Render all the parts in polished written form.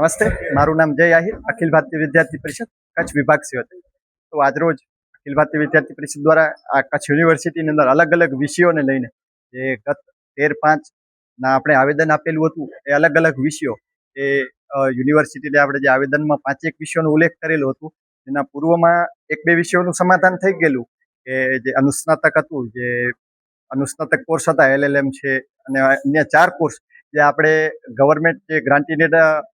નમસ્તે, મારું નામ જય આહિર, અખિલ ભારતીય વિદ્યાર્થી પરિષદ કચ્છ વિભાગ સેવક. તો આજરોજ અખિલ ભારતીય વિદ્યાર્થી પરિષદ દ્વારા આ કચ્છ યુનિવર્સિટીની અંદર અલગ અલગ વિષયોને લઈને જે ગત 13/5 આપણે આવેદન આપેલું હતું એ અલગ અલગ વિષયો એ યુનિવર્સિટીને આપણે જે આવેદનમાં 5 વિષયોનો ઉલ્લેખ કરેલો હતો એના પૂર્વમાં 1-2 વિષયોનું સમાધાન થઈ ગયેલું કે જે અનુસ્નાતક હતું, જે અનુસ્નાતક કોર્સ હતા LLM છે અને અન્ય 4 કોર્સ જે આપણે ગવર્મેન્ટ જે ગ્રાન્ટીનેડ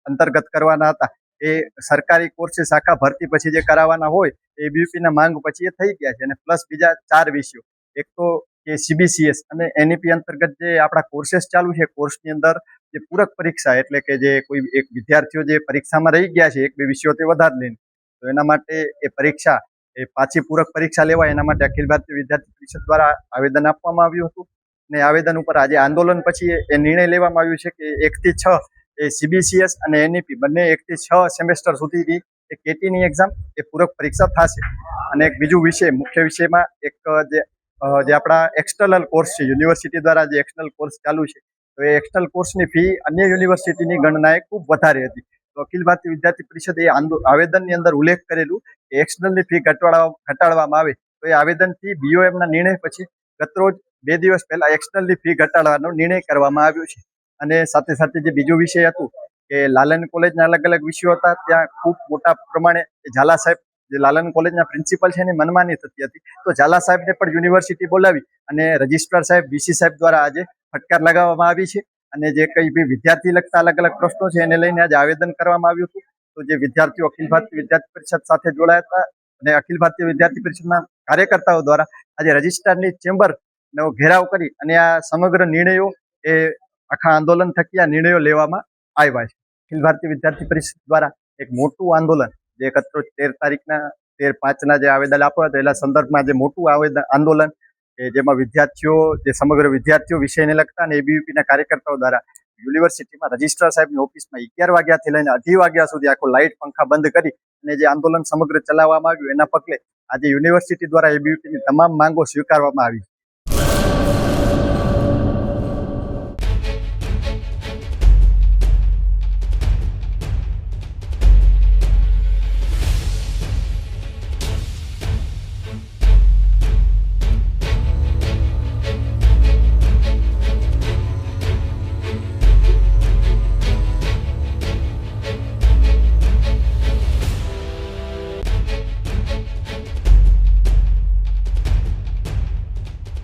અંતર્ગત કરવાના હતા એ સરકારી કોર્સીસ આખા ભરતી પછી જે કરાવવાના હોય એ બીયુપીના માંગ પછી એ થઈ ગયા છે. અને પ્લસ બીજા 4 વિષયો, એક તો કે CBCS અને NEP અંતર્ગત જે આપણા કોર્सेस ચાલુ છે, કોર્સની અંદર જે પૂરક પરીક્ષા એટલે કે જે કોઈ એક વિદ્યાર્થીઓ જે પરીક્ષામાં રહી ગયા છે 1-2 વિષયોથી વધારે લઈને, તો એના માટે એ પરીક્ષા એ પાછી પૂરક પરીક્ષા લેવાય એના માટે અખિલ ભારતીય વિદ્યાર્થી પરિષદ દ્વારા આવેદન આપવામાં આવ્યું હતું. ને આવેદન ઉપર આજે આંદોલન પછી એ નિર્ણય લેવામાં આવ્યું છે કે 1 થી 6 એ CBCS અને NEP બંને 1 થી 6 સેમેસ્ટર સુધીની એ કેટીની એક્ઝામ એ પૂરક પરીક્ષા થશે. અને એક બીજું વિષય, મુખ્ય વિષયમાં એક જે આપણા એક્સટર્નલ કોર્સ છે, યુનિવર્સિટી દ્વારા જે એક્સટર્નલ કોર્સ ચાલુ છે, તો એ એક્સટર્નલ કોર્સની ફી અન્ય યુનિવર્સિટીની ગણનાએ ખૂબ વધારે હતી. તો અખિલ ભારતીય વિદ્યાર્થી પરિષદે એ આવેદનની અંદર ઉલ્લેખ કરેલું કે એક્સટર્નલની ફી ઘટાડવામાં આવે. તો એ આવેદનથી BOMના નિર્ણય પછી ગતરોજ 2 દિવસ પહેલા એક્સટર્નલની ફી ઘટાડવાનો નિર્ણય કરવામાં આવ્યો છે. અને સાથે સાથે જે બીજું વિષય હતું કે લાલન કોલેજના અલગ અલગ વિષયો હતા, ત્યાં ખૂબ મોટા પ્રમાણે ઝાલા સાહેબ જે લાલન કોલેજના પ્રિન્સિપલ છે એની મનમાની થતી હતી. તો ઝાલા સાહેબને પણ યુનિવર્સિટી બોલાવી અને રજિસ્ટ્રાર સાહેબ VC સાહેબ દ્વારા આજે ફટકાર લગાવવામાં આવી છે. અને જે કંઈ બી વિદ્યાર્થી લગતા અલગ અલગ પ્રશ્નો છે એને લઈને આજે આવેદન કરવામાં આવ્યું હતું. તો જે વિદ્યાર્થીઓ અખિલ ભારતીય વિદ્યાર્થી પરિષદ સાથે જોડાયા હતા અને અખિલ ભારતીય વિદ્યાર્થી પરિષદના કાર્યકર્તાઓ દ્વારા આજે રજિસ્ટ્રારની ચેમ્બરનો ઘેરાવ કરી અને આ સમગ્ર નિર્ણયો એ આખા આંદોલન થકી આ નિર્ણયો લેવામાં આવ્યા છે. અખિલ ભારતીય વિદ્યાર્થી પરિષદ દ્વારા એક મોટું આંદોલન જે 13/5ના જે આવેદન આપ્યા હતા એના સંદર્ભમાં જે મોટું આંદોલન કે જેમાં વિદ્યાર્થીઓ, જે સમગ્ર વિદ્યાર્થીઓ વિષયને લગતા અને ABVPના કાર્યકર્તાઓ દ્વારા યુનિવર્સિટીમાં રજિસ્ટ્રાર સાહેબની ઓફિસમાં 11 વાગ્યાથી લઈને 2:30 વાગ્યા સુધી આખો લાઇટ પંખા બંધ કરી અને જે આંદોલન સમગ્ર ચલાવવામાં આવ્યું એના પગલે આજે યુનિવર્સિટી દ્વારા ABVPની તમામ માંગો સ્વીકારવામાં આવી.